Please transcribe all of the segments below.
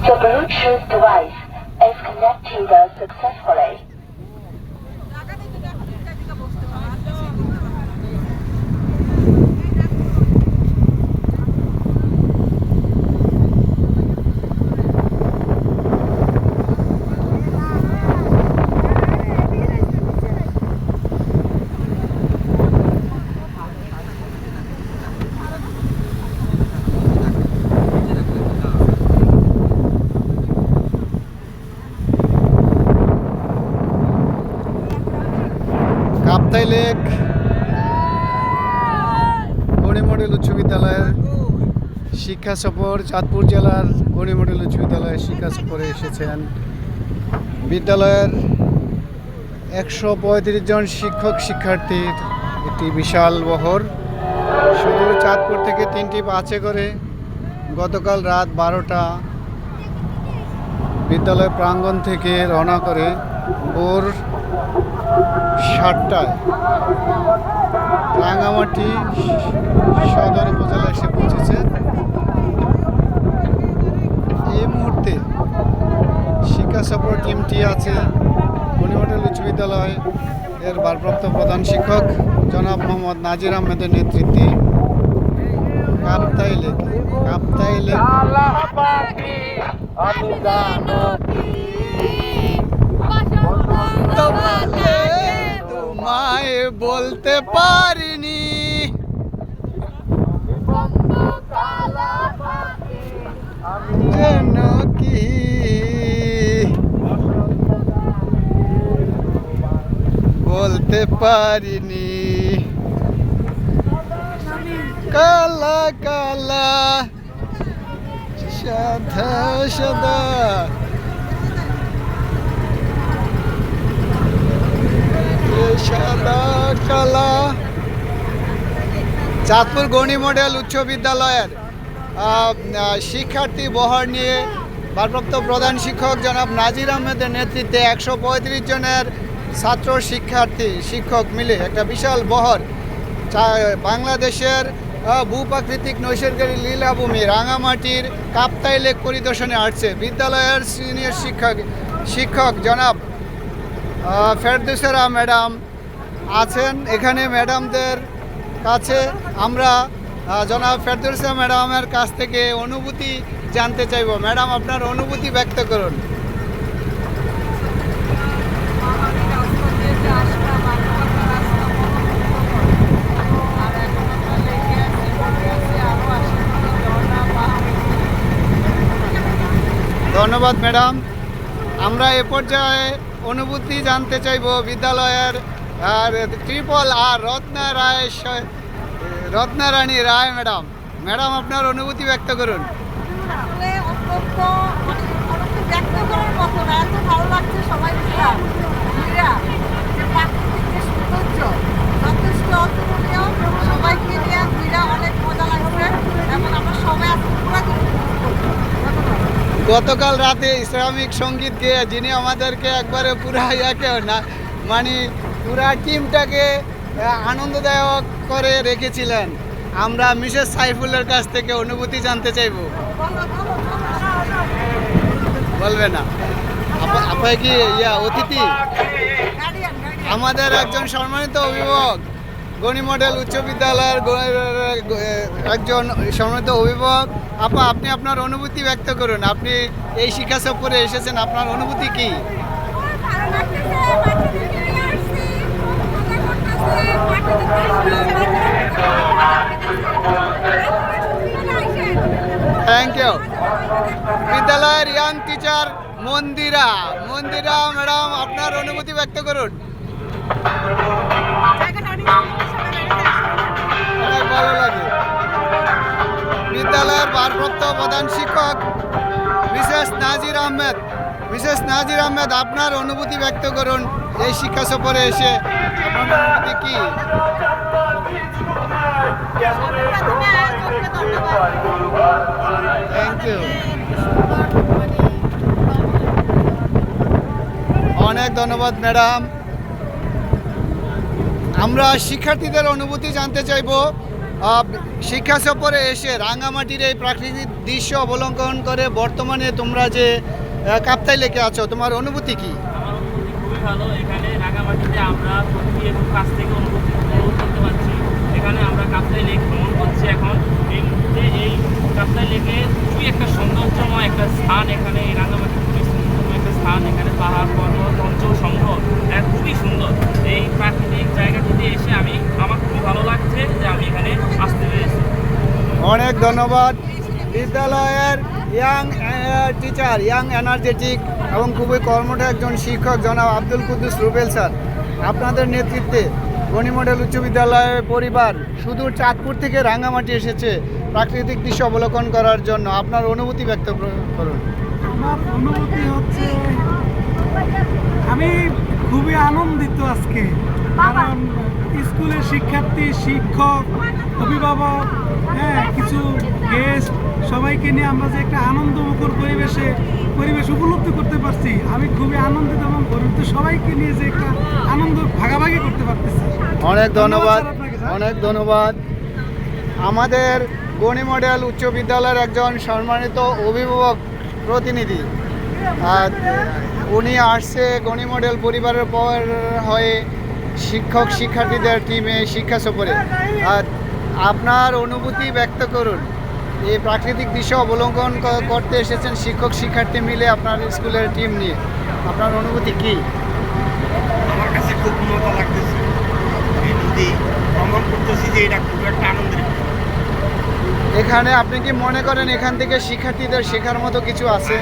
The Bluetooth device is connected successfully. Kaptai lake Gani model উচ্চ বিদ্যালয়ের শিক্ষা সফর চাঁদপুর জেলার গণি মডেল উচ্চ বিদ্যালয়ের শিক্ষা সফরে এসেছেন বিদ্যালয়ের 135 জন শিক্ষক শিক্ষার্থীর একটি বিশাল বহর শুধু চাঁদপুর থেকে 3টি বাসে করে গতকাল রাত 12টা বিদ্যালয় প্রাঙ্গণ থেকে রওনা করে ভোর 7টায় রাঙামাটি সদর উপজেলা এসে পৌঁছেছে। এই মুহূর্তে শিক্ষা সফর টিমটি আছে গণি মডেল উচ্চ বিদ্যালয় এর ভারপ্রাপ্ত প্রধান শিক্ষক জনাব মোহাম্মদ নাজির আহমেদের নেতৃত্বে কাপ্তাই লেক তোমায় বলতে পারিনি যেন কি বলতে পারিনি কালা কালা সাদা সাদা সাদা কালা চাঁদপুর গণি মডেল উচ্চ বিদ্যালয়ের শিক্ষার্থী বহর নিয়ে ভারপ্রাপ্ত প্রধান শিক্ষক জনাব নাজির আহমেদের নেতৃত্বে 135 জনের ছাত্র শিক্ষক মিলে একটা বিশাল বহর বাংলাদেশের ভূপ্রাকৃতিক নৈসর্গিক লীলাভূমি রাঙামাটির কাপ্তাই লেক পরিদর্শনে আসছে। বিদ্যালয়ের সিনিয়র শিক্ষক জনাব ফেরদৌসেরা ম্যাডাম আছেন এখানে। ম্যাডামদের কাছে আমরা জনাব ফেরদৌসা ম্যাডামের কাছ থেকে অনুভূতি জানতে চাইব। ম্যাডাম, আপনার অনুভূতি ব্যক্ত করুন। ধন্যবাদ ম্যাডাম। আমরা এ পর্যায়ে অনুভূতি জানতে চাইব বিদ্যালয়ের ট্রিপল আর রত্নারানী রায় ম্যাডাম। ম্যাডাম, আপনার অনুভূতি ব্যক্ত করুন। গতকাল রাতে ইসলামিক সঙ্গীত গেয়ে যিনি আমাদেরকে একবারে পুরা মানে পুরা টিমটাকে আনন্দদায়ক করে রেখেছিলেন, আমরা মিসেস সাইফুলের কাছ থেকে অনুভূতি জানতে চাইব। বলবে না আপনার কি অতিথি? আমাদের একজন সম্মানিত অভিভাবক, গণি মডেল উচ্চ বিদ্যালয়ের একজন সম্মানিত অভিভাবক। আপনি আপনার অনুভূতি ব্যক্ত করুন। আপনি এই শিক্ষা সফরে এসেছেন, আপনার অনুভূতি কি? Thank you. বিদ্যালয়ের ইয়াং টিচার মন্দিরা ম্যাডাম, আপনার অনুভূতি ব্যক্ত করুন। অনেক ভালো লাগে। বিদ্যালয়ের ভারপ্রাপ্ত প্রধান শিক্ষক মিসেস নাজির আহমেদ, আপনার অনুভূতি ব্যক্ত করুন এই শিক্ষা সফরে এসে। আপনার অনুভূতি কি? Thank you. অনেক ধন্যবাদ ম্যাডাম। আমরা শিক্ষার্থীদের অনুভূতি জানতে চাইব। শিক্ষা সফরে এসে রাঙ্গামাটির এই প্রাকৃতিক দৃশ্য অবলম্বন করে বর্তমানে তোমরা যে কাপ্তাই লেকে আছো, তোমার অনুভূতি কি? আমার অনুভূতি খুবই ভালো। এখানে রাঙামাটিতে আমরা প্রকৃতি এবং কাছ থেকে অনুভূতি উপভোগ করতে পারছি। এখানে আমরা কাপ্তাই লেক ভ্রমণ করছি এখন এই মুহূর্তে। এই কাপ্তাই লেকে খুবই একটা সৌন্দর্যময় একটা স্থান। এখানে এই রাঙামাটি খুবই সুন্দরময় একটা স্থান। এখানে পাহাড় পর্বত অঞ্চল সমূহ খুবই সুন্দর। এই প্রাকৃতিক জায়গাটিতে এসে আমার খুবই ভালো লাগছে যে আমি এখানে আসতে পেরেছি। অনেক ধন্যবাদ। বিদ্যালয়ের ইয়াং টিচার, ইয়াং এনার্জেটিক এবং খুবই কর্মঠ একজন শিক্ষক জনাব আব্দুল কুদ্দুস রুবেল স্যার, আপনাদের নেতৃত্বে গণি মডেল উচ্চ বিদ্যালয়ের পরিবার সুদূর চাঁদপুর থেকে রাঙ্গামাটি এসেছে প্রাকৃতিক দৃশ্য অবলোকন করার জন্য। আপনার অনুভূতি ব্যক্ত করুন। আমার অনুভূতি হচ্ছে আমি খুবই আনন্দিত আজকে, কারণ স্কুলের শিক্ষার্থী, শিক্ষক, অভিভাবক, কিছু গেস্ট সবাইকে নিয়ে আমরা যে একটা আনন্দমুখর পরিবেশ উপলব্ধি করতে পারছি। আমি খুবই আনন্দিত এবং গর্বিত, সবাইকে নিয়ে যে একটা আনন্দ ভাগাভাগি করতে পারতেছি। অনেক ধন্যবাদ, অনেক ধন্যবাদ। আমাদের গণি মডেল উচ্চ বিদ্যালয়ের একজন সম্মানিত অভিভাবক প্রতিনিধি, উনি আসছে গণি মডেল পরিবারের পর হয়ে শিক্ষক শিক্ষার্থীদের টিমে শিক্ষা সফরে। আপনার অনুভূতি ব্যক্ত করুন। এই প্রাকৃতিক দৃশ্য অবলম্বন করতে এসেছেন শিক্ষক শিক্ষার্থী মিলে আপনার স্কুলের টিম নিয়ে, আপনার অনুভূতি কি? আমার কাছে খুব মজা লাগতেছে। এই নদী ভ্রমণ করতেছি যে এটা খুব একটা আনন্দের। এখানে আপনি কি মনে করেন এখান থেকে শিক্ষার্থীদের শেখার মতো কিছু আছে?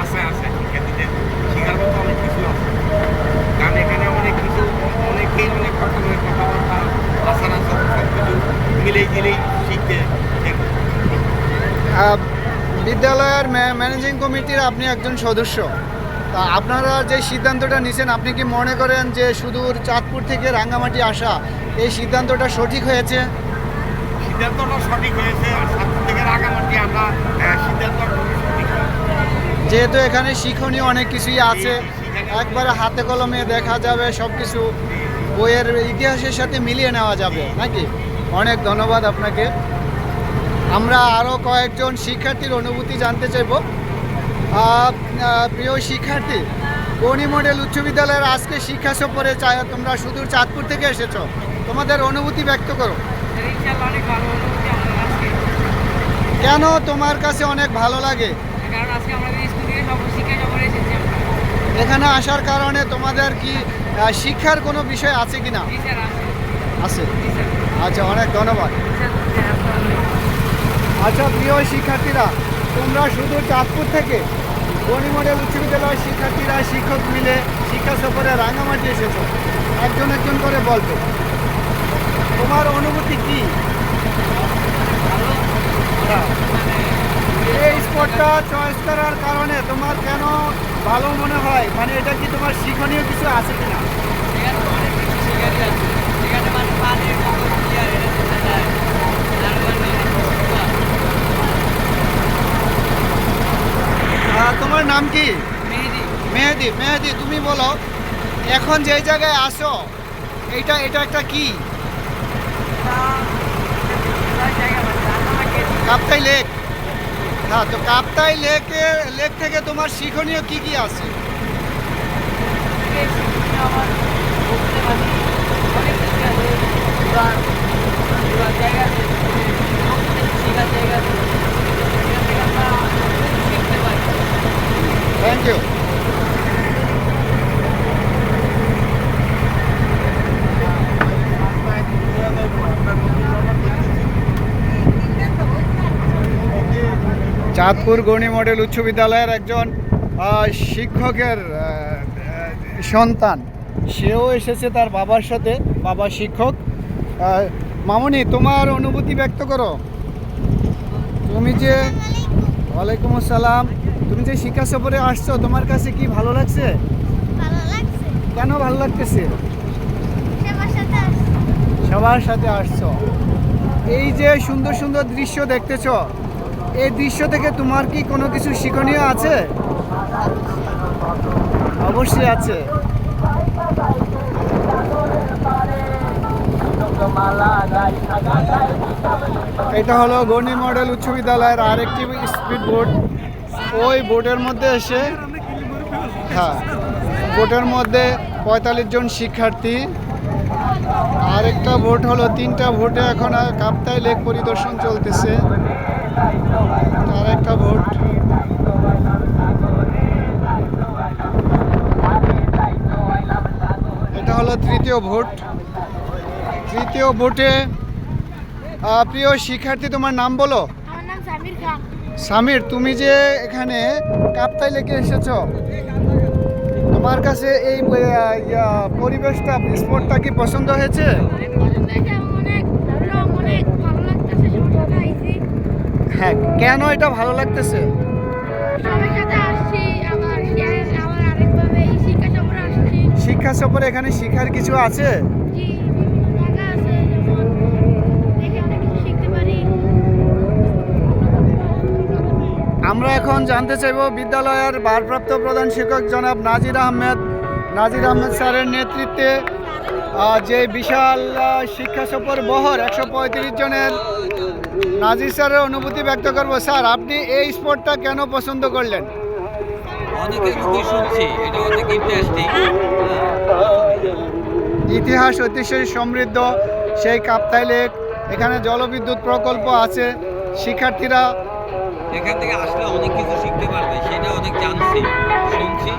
আছে শিক্ষার্থীদের শেখার মতো অনেক কিছু আছে, কারণ এখানে অনেকেই অনেক রকমের কথাবার্তা আসার সব কিছু মিলেই দিলেই শিখতে। বিদ্যালয়ের ম্যানেজিং কমিটির আপনি একজন সদস্য, তা আপনারা যে সিদ্ধান্তটা নিয়েছেন, আপনি কি মনে করেন যে সুদূর চাঁদপুর থেকে রাঙ্গামাটি আসা এই সিদ্ধান্তটা সঠিক হয়েছে? সিদ্ধান্তটা সঠিক হয়েছে। আর চাঁদপুর থেকে রাঙ্গামাটি আমরা সিদ্ধান্তটা সঠিক হয়েছে। যেহেতু এখানে শিক্ষণীয় অনেক কিছুই আছে, একবারে হাতে কলমে দেখা যাবে, সব কিছু বইয়ের ইতিহাসের সাথে মিলিয়ে নেওয়া যাবে নাকি? অনেক ধন্যবাদ আপনাকে। আমরা আরও কয়েকজন শিক্ষার্থীর অনুভূতি জানতে চাইব। প্রিয় শিক্ষার্থী, গণি মডেল উচ্চ বিদ্যালয়ের আজকে শিক্ষা সফরে তোমরা সুদূর চাঁদপুর থেকে এসেছো, তোমাদের অনুভূতি ব্যক্ত করো। অনেক ভালো অনুভূতি আমাদের আজকে। কেন তোমার কাছে অনেক ভালো লাগে? কারণ আজকে আমাদের স্কুল থেকে শিক্ষা সফরে এসেছি আমরা। এখানে আসার কারণে তোমাদের কি শিক্ষার কোনো বিষয় আছে কি না? আছে। আচ্ছা, অনেক ধন্যবাদ। আচ্ছা প্রিয় শিক্ষার্থীরা, তোমরা শুধু চাঁদপুর থেকে গণি মডেল উচ্চ বিদ্যালয়ের শিক্ষার্থীরা শিক্ষক মিলে শিক্ষা সফরে রাঙ্গামাটি এসেছো, একজন একজন করে বলবে তোমার অনুভূতি কি? এই স্পটটা চয়েস করার কারণে তোমার কেন ভালো মনে হয়? মানে এটা কি তোমার শিক্ষণীয় কিছু আছে কিনা? তোমার নাম কি? মেহেদি। মেহেদি, তুমি বলো এখন যেই জায়গায় আসো এটা একটা কি? কাপ্তাই লেক। হ্যাঁ, তো কাপ্তাই লেক থেকে তোমার শিক্ষণীয় কি কি আছে? Thank you. Chandpur Gani model উচ্চ বিদ্যালয়ের একজন শিক্ষকের সন্তান, সেও এসেছে তার বাবার সাথে, বাবা শিক্ষক। মামুনি, তোমার অনুভূতি ব্যক্ত করো। তুমি যে, ওয়ালাইকুম আসসালাম, তুমি যে শিক্ষা সফরে আসছো, তোমার কাছে কি ভালো লাগছে? ভালো লাগছে। কেন ভালো লাগতেছে? সবার সাথে আসছো, এই যে সুন্দর সুন্দর দৃশ্য দেখতেছো, এই দৃশ্য থেকে তোমার কি কোনো কিছু শিক্ষণীয় আছে? অবশ্যই আছে। এটা হলো গণি মডেল উচ্চ বিদ্যালয়ের আরেকটি স্পিড বোট। ওই বোটের মধ্যে এসে হ্যাঁ বোটের মধ্যে 45 জন শিক্ষার্থী। আরেকটা বোট হলো 3টা বোটে এখন কাপ্তাই লেক পরিদর্শন চলতেছে। আরেকটা বোট এটা হলো তৃতীয় বোট। তৃতীয় বোটে প্রিয় শিক্ষার্থী তোমার নাম বলো। আমার নাম সামির খান। সামির, তুমি যে এখানে কাপ্তাই লেকে এসেছো, তোমার কাছে এই পরিবেশটা স্পটটা কি পছন্দ হয়েছে? অনেক ভালো লাগতেছে, সবার সাথে আইছি, হ্যাঁ, কেন এটা ভালো লাগতেছে? সবার সাথে আসছি, আবার আরেকভাবে এই শিক্ষা সফরে আসছি। শিক্ষা সফরে এখানে শিক্ষার কিছু আছে? জি, বিভিন্ন জায়গা আছে, যেমন দেখে অনেক কিছু শিখতে পারি। আমরা এখন জানতে চাইব বিদ্যালয়ের ভারপ্রাপ্ত প্রধান শিক্ষক জনাব নাজির আহমেদ স্যারের নেতৃত্বে যে বিশাল শিক্ষা সফর বহর 135 জনের, নাজির স্যারের অনুভূতি ব্যক্ত করব। স্যার, আপনি এই স্পোর্টটা কেন পছন্দ করলেন? অনেকের মুখে শুনছি এটা অনেক ইন্টারেস্টিং। ইতিহাস ঐতিহ্য সমৃদ্ধ সেই কাপ্তাই লেক, এখানে জলবিদ্যুৎ প্রকল্প আছে, শিক্ষার্থীরা এখান থেকে আসলে অনেক কিছু শিখতে পারবে, সেটা অনেক জানছি, শুনছি।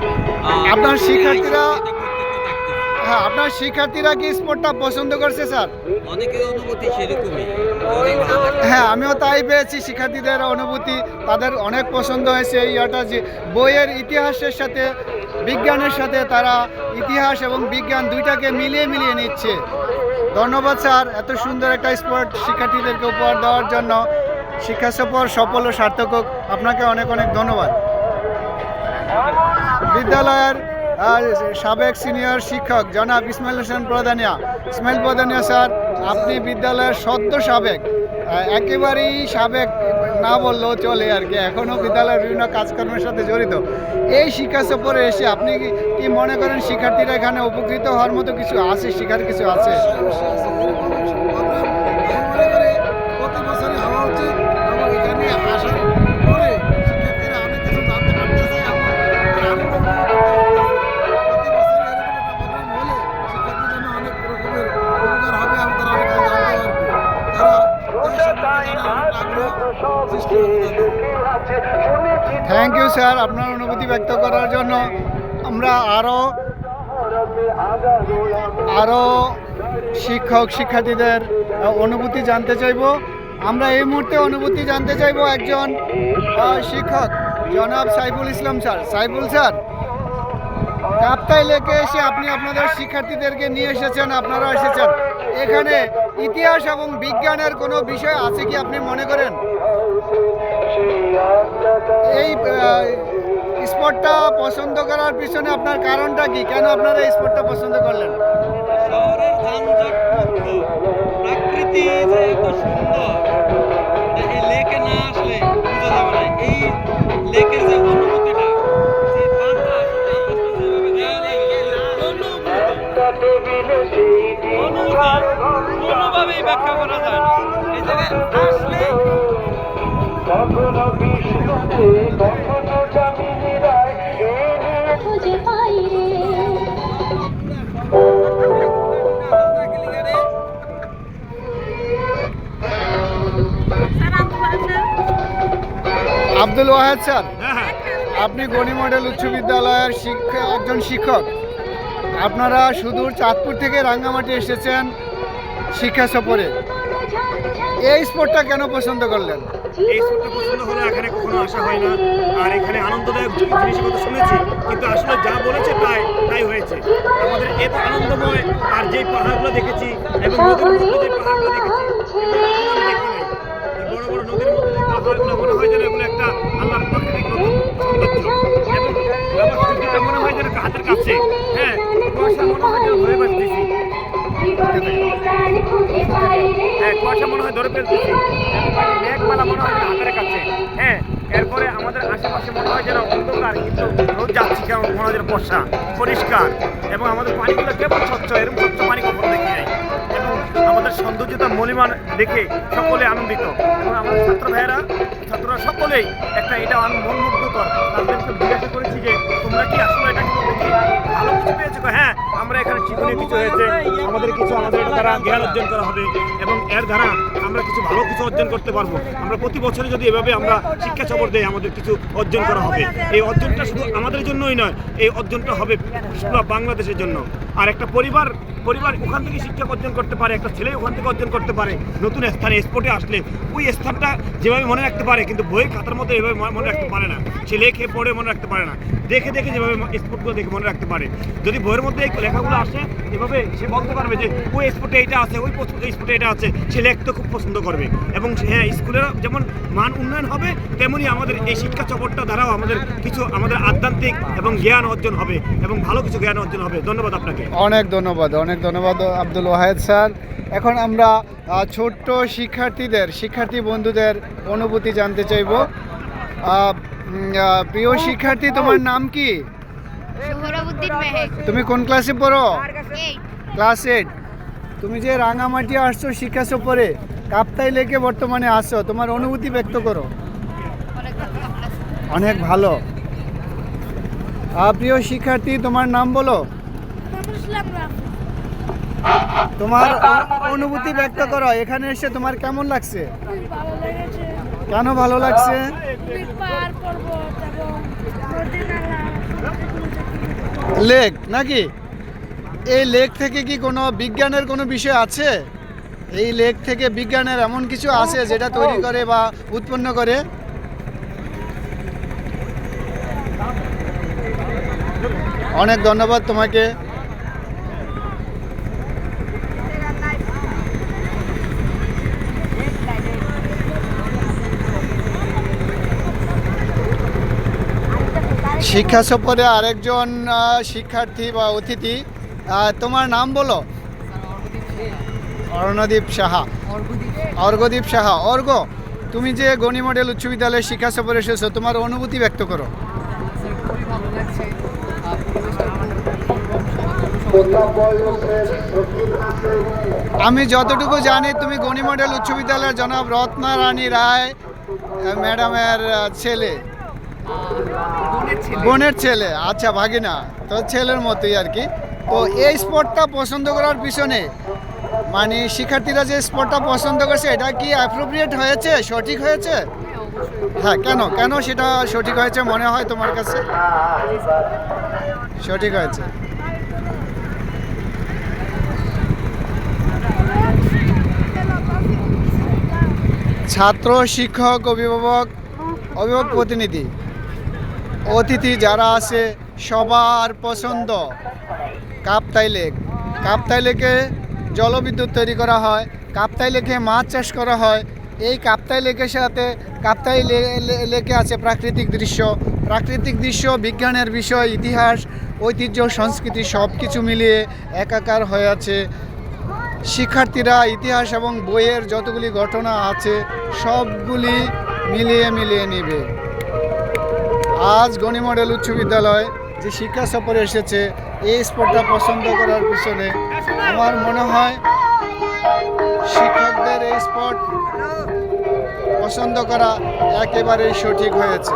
আপনার শিক্ষার্থীরা এটা প্রত্যেকটা দেখতেছি। হ্যাঁ, আপনার শিক্ষার্থীরা কি স্পোর্টটা পছন্দ করছে স্যার? অনেকের অনুভূতি সেরকমই, অনেক ভালো লাগে। হ্যাঁ, আমিও তাই পেয়েছি। শিক্ষার্থীদের অনুভূতি তাদের অনেক পছন্দ হয়েছে। এই এটা যে বইয়ের ইতিহাসের সাথে বিজ্ঞানের সাথে তারা ইতিহাস এবং বিজ্ঞান দুইটাকে মিলিয়ে নিচ্ছে। ধন্যবাদ স্যার, এত সুন্দর একটা স্পোর্ট শিক্ষার্থীদেরকে উপহার দেওয়ার জন্য। শিক্ষা সফর সফল ও সার্থক হোক। আপনাকে অনেক অনেক ধন্যবাদ। বিদ্যালয়ের সাবেক সিনিয়র শিক্ষক জনাব ইসমাইল হোসেন প্রধানিয়া। ইসমাইল প্রধানিয়া স্যার, আপনি বিদ্যালয়ের সদ্য সাবেক, একেবারেই সাবেক না বললেও চলে আর কি, এখনও বিদ্যালয়ের বিভিন্ন কাজকর্মের সাথে জড়িত। এই শিক্ষা সফরে এসে আপনি কি মনে করেন শিক্ষার্থীরা এখানে উপকৃত হওয়ার মতো কিছু আছে, শেখার কিছু আছে? প্রতি বছরই হওয়া উচিত এবং এখানে আসার পরে শিক্ষার্থীরা অনেক কিছু জানতে পারতেছে এবং আনন্দ উপভোগ করতে পারতেছে। প্রতি বছর এরকম একটা প্রোগ্রাম হলে শিক্ষার্থীর জন্য অনেক রকমের উপকার হবে এবং তারা অনেক কিছু জানতে পারবে। তারা দেশ সম্পর্কে জানার অনেক আগ্রহ সৃষ্টি হবে। থ্যাংক ইউ স্যার, আপনার অনুভূতি ব্যক্ত করার জন্য। আমরা আরও শিক্ষক শিক্ষার্থীদের অনুভূতি জানতে চাইব। আমরা এই মুহূর্তে অনুভূতি জানতে চাইব একজন শিক্ষক জনাব সাইফুল ইসলাম স্যার। সাইফুল স্যার, কাপ্তাই লেকে এসে আপনি আপনাদের শিক্ষার্থীদেরকে নিয়ে এসেছেন, আপনারা এসেছেন, এখানে ইতিহাস এবং বিজ্ঞানের কোনো বিষয় আছে কি আপনি মনে করেন? এই স্পোর্টটা পছন্দ করার পিছনে আপনার কারণটা কি? কেন আপনারা এই স্পোর্টটা পছন্দ করলেন? শহরের যানজট মুক্ত প্রকৃতি যে এত সুন্দর, এটা এই লেকে না আসলে বোঝা যাবে না। এই লেকের যে অনুভূতিটা, যে বাতাস, বাতাসটা যেভাবে গায়ে লাগে, কোনোভাবেই ব্যাখ্যা করা যায় না। এই জায়গায় আসলে খুঁজে পাই রে। আব্দুল ওয়াহেদ স্যার, আপনি গণি মডেল উচ্চ বিদ্যালয়ের একজন শিক্ষক। আপনারা সুদূর চাঁদপুর থেকে রাঙ্গামাটি এসেছেন শিক্ষা সফরে। এই স্পোর্টটা কেন পছন্দ করলেন? এই স্পোর্টটা পছন্দ হলো, এখানে কখনো আসা হয় না, আর এখানে আনন্দদায়ক জিনিসের কথা শুনেছি, কিন্তু আসলে যা বলেছে তাই হয়েছে। আমাদের এত আনন্দময়, আর যে পাহাড়গুলো দেখেছি এবং নদীর মধ্যে যে পাহাড়গুলো দেখেছি, এগুলো কখনো আমি দেখি নাই। এই বড় বড় নদীর মধ্যে যে পাহাড়গুলো মনে হয় যেন এগুলো একটা আল্লাহর প্রাকৃতিক সৌন্দর্য, এবং আমার যেটা মনে হয় যেন হাতের কাছে। হ্যাঁ, কুয়াশা মনে হয় যেন ধরে ফেলতেছি। হ্যাঁ, কুয়াশা মনে হয় ধরে ফেলতেছি। মেঘমালা মনে হয় যেন হাতের কাছে। হ্যাঁ, এরপরে আমাদের আশেপাশে মনে হয় যেন অন্ধকার, কিন্তু রোজ যাচ্ছি কেমন মনে হয় যেন বর্ষা পরিষ্কার, এবং আমাদের পানিগুলো কেমন স্বচ্ছ, এরকম স্বচ্ছ পানি কখনো দেখি নাই। এবং আমাদের সৌন্দর্যতা মলিমান দেখে সকলে আনন্দিত, এবং আমাদের ছাত্ররা সকলেই একটা এটা মনমুগ্ধকর। তাদেরকে জিজ্ঞাসা করেছি যে তোমরা কি আসলে এটা কি দেখি ভালো কিছু পেয়েছো? হ্যাঁ, আমরা এখানে শিক্ষণীয় কিছু হয়েছে, আমাদের দ্বারা জ্ঞান অর্জন করা হবে, এবং এর দ্বারা আমরা কিছু ভালো কিছু অর্জন করতে পারবো। আমরা প্রতি বছরে যদি এভাবে আমরা শিক্ষা সফর দেই, আমাদের কিছু অর্জন করা হবে। এই অর্জনটা শুধু আমাদের জন্যই নয়, এই অর্জনটা হবে পুরো বাংলাদেশের জন্য। আর একটা পরিবার ওখান থেকে শিক্ষা অর্জন করতে পারে, একটা ছেলে ওখান থেকে অর্জন করতে পারে। নতুন স্থানে স্পোর্টে আসলে ওই স্থানটা যেভাবে মনে রাখতে পারে, কিন্তু বইয়ের খাতার মতো এভাবে মনে রাখতে পারে না। সে লেখে পড়ে মনে রাখতে পারে না, দেখে যেভাবে স্পোর্টগুলো দেখে মনে রাখতে পারে। যদি বইয়ের মধ্যে এই লেখাগুলো আসে, এভাবে সে বলতে পারবে যে ওই স্পোর্টে এটা আছে, ওই স্পোর্টে এটা আছে, সে লিখতে খুব পছন্দ করবে। এবং হ্যাঁ, স্কুলের যেমন মান উন্নয়ন হবে, তেমনি আমাদের এই শিক্ষা সফরটা দ্বারাও আমাদের আধ্যাত্মিক এবং জ্ঞান অর্জন হবে, এবং ভালো কিছু জ্ঞান অর্জন হবে। ধন্যবাদ আপনাকে। অনেক ধন্যবাদ আব্দুল ওয়াহেদ স্যার। এখন আমরা ছোট্ট শিক্ষার্থী বন্ধুদের অনুভূতি জানতে চাইব। প্রিয় শিক্ষার্থী, তোমার নাম কি? সোহরাবুদ্দিন মেহেক। তুমি কোন ক্লাসে পড়ো? 8। ক্লাস 8। তুমি যে রাঙামাটি আসছো শিক্ষা সফরে, কাপ্তাই লেকে বর্তমানে আসছো, তোমার অনুভূতি ব্যক্ত করো। অনেক ভালো। প্রিয় শিক্ষার্থী, তোমার নাম বলো। তোমার অনুভূতি ব্যক্ত করো। এখানে এসে তোমার কেমন লাগছে? ভালো লেগেছে। কেন ভালো লাগছে? পাহাড় পর্বত এবং নদী নালা। লেক নাকি? এই লেক থেকে কি কোনো বিজ্ঞানের কোনো বিষয় আছে? এই লেক থেকে বিজ্ঞানের এমন কিছু আছে যেটা তৈরি করে বা উৎপন্ন করে? অনেক ধন্যবাদ তোমাকে। শিক্ষা সফরে আরেকজন শিক্ষার্থী বা অতিথি, তোমার নাম বলো। অর্ঘদীপ সাহা। অর্ঘ, তুমি যে গণি মডেল উচ্চ বিদ্যালয়ের শিক্ষা সফরে এসেছো, তোমার অনুভূতি ব্যক্ত করো। আমি যতটুকু জানি, তুমি গণি মডেল উচ্চ বিদ্যালয়ের জনাব রত্না রানী রায় ম্যাডামের ছেলে, বোনের ছেলে। আচ্ছা, ভাগিনা তো ছেলের মতোই আর কি। তো এই স্পোর্টটা পছন্দ করার পিছনে, মানে শিক্ষার্থীরা যে স্পোর্টটা পছন্দ করছে, এটা কি অ্যাপ্রোপ্রিয়েট হয়েছে, সঠিক হয়েছে? হ্যাঁ, কেন সেটা সঠিক হয়েছে মনে হয় তোমার কাছে? সঠিক হয়েছে। ছাত্র, শিক্ষক, অভিভাবক প্রতিনিধি, অতিথি যারা আছে, সবার পছন্দ কাপ্তাই লেকে জলবিদ্যুৎ তৈরি করা হয়, কাপ্তাই লেকে মাছ চাষ করা হয়। এই কাপ্তাই লেকের সাথে কাপ্তাই লেকে আছে প্রাকৃতিক দৃশ্য, বিজ্ঞানের বিষয়, ইতিহাস, ঐতিহ্য, সংস্কৃতি সব কিছু মিলিয়ে একাকার হয়ে আছে। শিক্ষার্থীরা ইতিহাস এবং বইয়ের যতগুলি ঘটনা আছে সবগুলি মিলিয়ে নেবে। আজ গণি মডেল উচ্চ বিদ্যালয় যে শিক্ষা সফরে এসেছে, এই স্পোর্টটা পছন্দ করার পিছনে আমার মনে হয় শিক্ষকদের এই স্পোর্ট পছন্দ করা একেবারেই সঠিক হয়েছে।